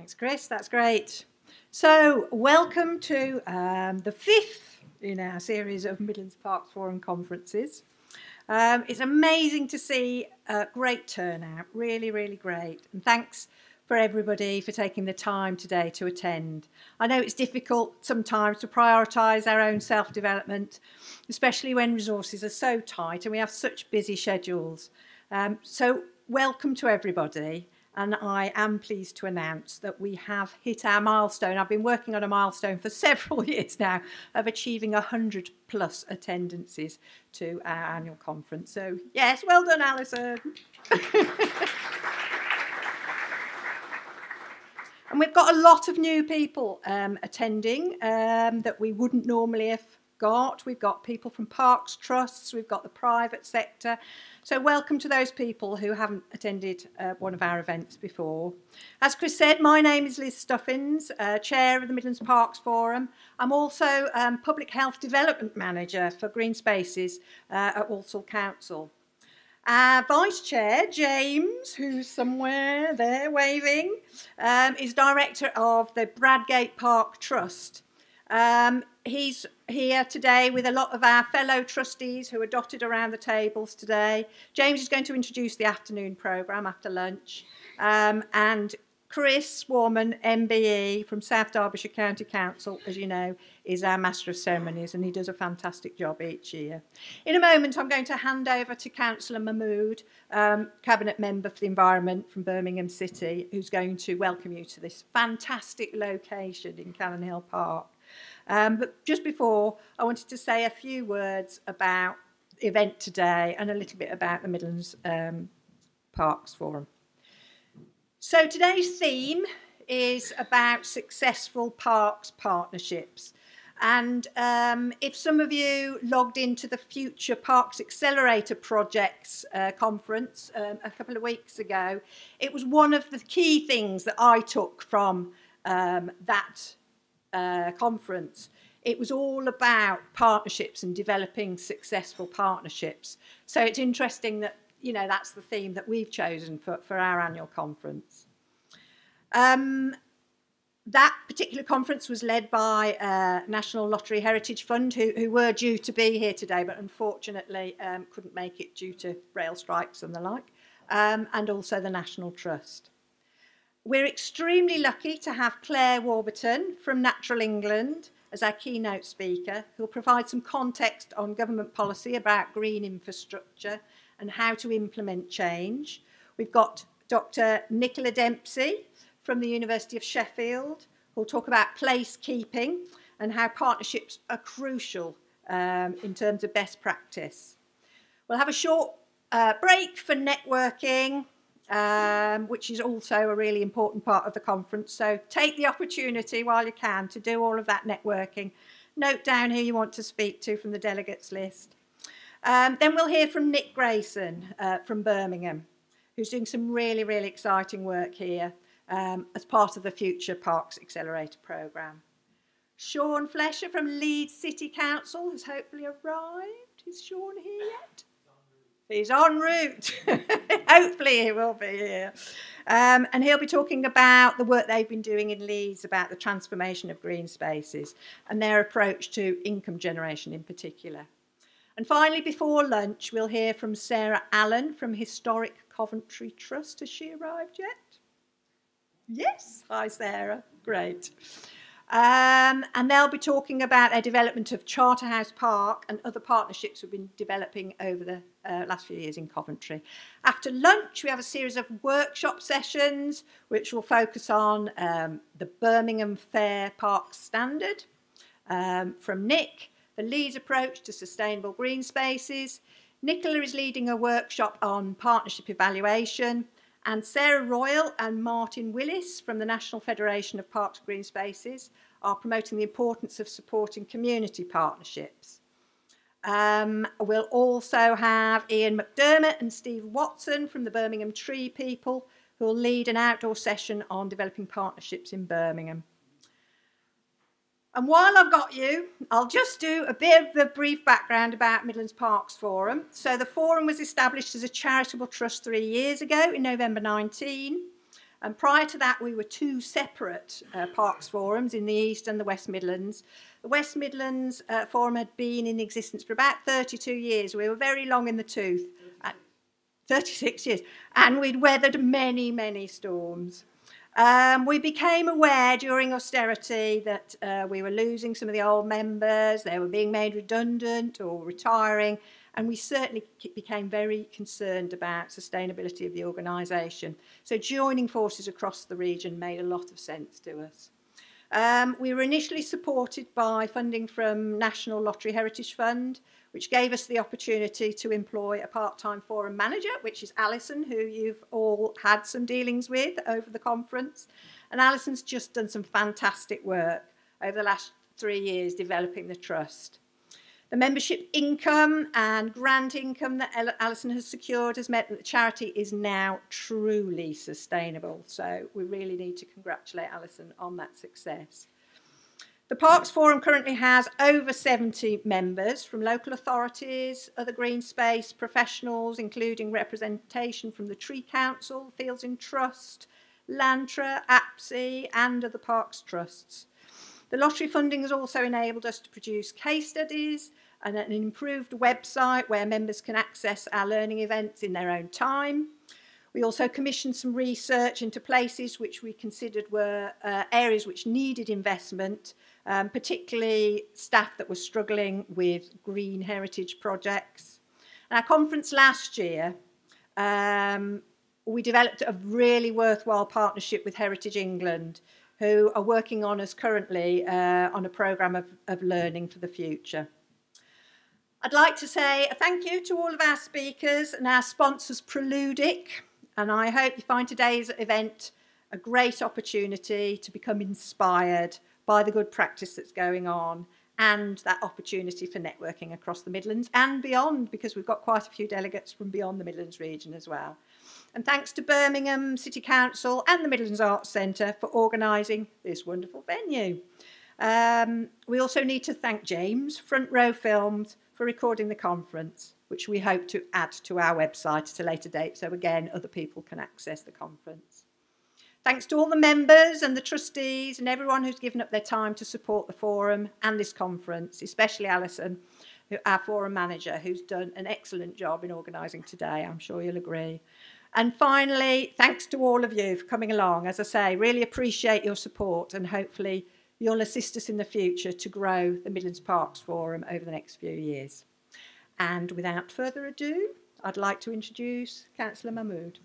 Thanks, Chris. That's great. So, welcome to the fifth in our series of Midlands Parks Forum conferences. It's amazing to see a great turnout, really, really great. And thanks for everybody for taking the time today to attend. I know it's difficult sometimes to prioritise our own self-development, especially when resources are so tight and we have such busy schedules. So welcome to everybody. And I am pleased to announce that we have hit our milestone. I've been working on a milestone for several years now of achieving 100 plus attendances to our annual conference. So yes, well done, Alison. And we've got a lot of new people attending that we wouldn't normally have got. We've got people from parks trusts, we've got the private sector. So welcome to those people who haven't attended one of our events before. As Chris said, my name is Liz Stuffins, Chair of the Midlands Parks Forum. I'm also Public Health Development Manager for Green Spaces at Walsall Council. Our Vice Chair, James, who's somewhere there waving, is Director of the Bradgate Park Trust. He's here today with a lot of our fellow trustees who are dotted around the tables today. James is going to introduce the afternoon programme after lunch. And Chris Warman, MBE from South Derbyshire County Council, as you know, is our Master of Ceremonies, and he does a fantastic job each year. In a moment, I'm going to hand over to Councillor Mahmood, Cabinet Member for the Environment from Birmingham City, who's going to welcome you to this fantastic location in Cannon Hill Park. But just before, I wanted to say a few words about the event today and a little bit about the Midlands Parks Forum. So today's theme is about successful parks partnerships. And if some of you logged into the Future Parks Accelerator Projects conference a couple of weeks ago, it was one of the key things that I took from that conference. It was all about partnerships and developing successful partnerships. So it's interesting that, you know, that's the theme that we've chosen for our annual conference. That particular conference was led by National Lottery Heritage Fund, who were due to be here today, but unfortunately couldn't make it due to rail strikes and the like, and also the National Trust. We're extremely lucky to have Claire Warburton from Natural England as our keynote speaker, who will provide some context on government policy about green infrastructure and how to implement change. We've got Dr. Nicola Dempsey from the University of Sheffield, who will talk about placekeeping and how partnerships are crucial in terms of best practice. We'll have a short break for networking, which is also a really important part of the conference. So take the opportunity while you can to do all of that networking. Note down who you want to speak to from the delegates list. Then we'll hear from Nick Grayson from Birmingham, who's doing some really, really exciting work here as part of the Future Parks Accelerator programme. Sean Flesher from Leeds City Council has hopefully arrived. Is Sean here yet? He's en route. Hopefully he will be here. And he'll be talking about the work they've been doing in Leeds about the transformation of green spaces and their approach to income generation in particular. And finally, before lunch, we'll hear from Sarah Allen from Historic Coventry Trust. Has she arrived yet? Yes. Hi, Sarah. Great. And they'll be talking about their development of Charterhouse Park and other partnerships we've been developing over the last few years in Coventry. After lunch, we have a series of workshop sessions which will focus on the Birmingham Fair Park Standard from Nick, the Leeds approach to sustainable green spaces. Nicola is leading a workshop on partnership evaluation, and Sarah Royal and Martin Willis from the National Federation of Parks and Green Spaces are promoting the importance of supporting community partnerships. We'll also have Ian McDermott and Steve Watson from the Birmingham Tree People, who will lead an outdoor session on developing partnerships in Birmingham. And while I've got you, I'll just do a bit of a brief background about Midlands Parks Forum. So the forum was established as a charitable trust 3 years ago in November 19. And prior to that, we were two separate parks forums in the East and the West Midlands. The West Midlands Forum had been in existence for about 32 years. We were very long in the tooth, 36 years, and we'd weathered many, many storms. We became aware during austerity that we were losing some of the old members, they were being made redundant or retiring, and we certainly became very concerned about sustainability of the organisation. So joining forces across the region made a lot of sense to us. We were initially supported by funding from National Lottery Heritage Fund, which gave us the opportunity to employ a part-time forum manager, which is Alison, who you've all had some dealings with over the conference. And Alison's just done some fantastic work over the last 3 years developing the trust. The membership income and grant income that Alison has secured has meant that the charity is now truly sustainable. So we really need to congratulate Alison on that success. The Parks Forum currently has over 70 members from local authorities, other green space professionals, including representation from the Tree Council, Fields in Trust, Lantra, APSI and other parks trusts. The lottery funding has also enabled us to produce case studies and an improved website where members can access our learning events in their own time. We also commissioned some research into places which we considered were areas which needed investment, particularly staff that were struggling with green heritage projects. At our conference last year, we developed a really worthwhile partnership with Heritage England, who are working on us currently on a programme of learning for the future. I'd like to say a thank you to all of our speakers and our sponsors, Preludic, and I hope you find today's event a great opportunity to become inspired by the good practice that's going on and that opportunity for networking across the Midlands and beyond, because we've got quite a few delegates from beyond the Midlands region as well. And thanks to Birmingham City Council and the Midlands Arts Centre for organising this wonderful venue. We also need to thank James, Front Row Films, for recording the conference, which we hope to add to our website at a later date, so again, other people can access the conference. Thanks to all the members and the trustees and everyone who's given up their time to support the forum and this conference, especially Alison, our forum manager, who's done an excellent job in organising today. I'm sure you'll agree. And finally, thanks to all of you for coming along. As I say, really appreciate your support, and hopefully you'll assist us in the future to grow the Midlands Parks Forum over the next few years. And without further ado, I'd like to introduce Councillor Mahmood.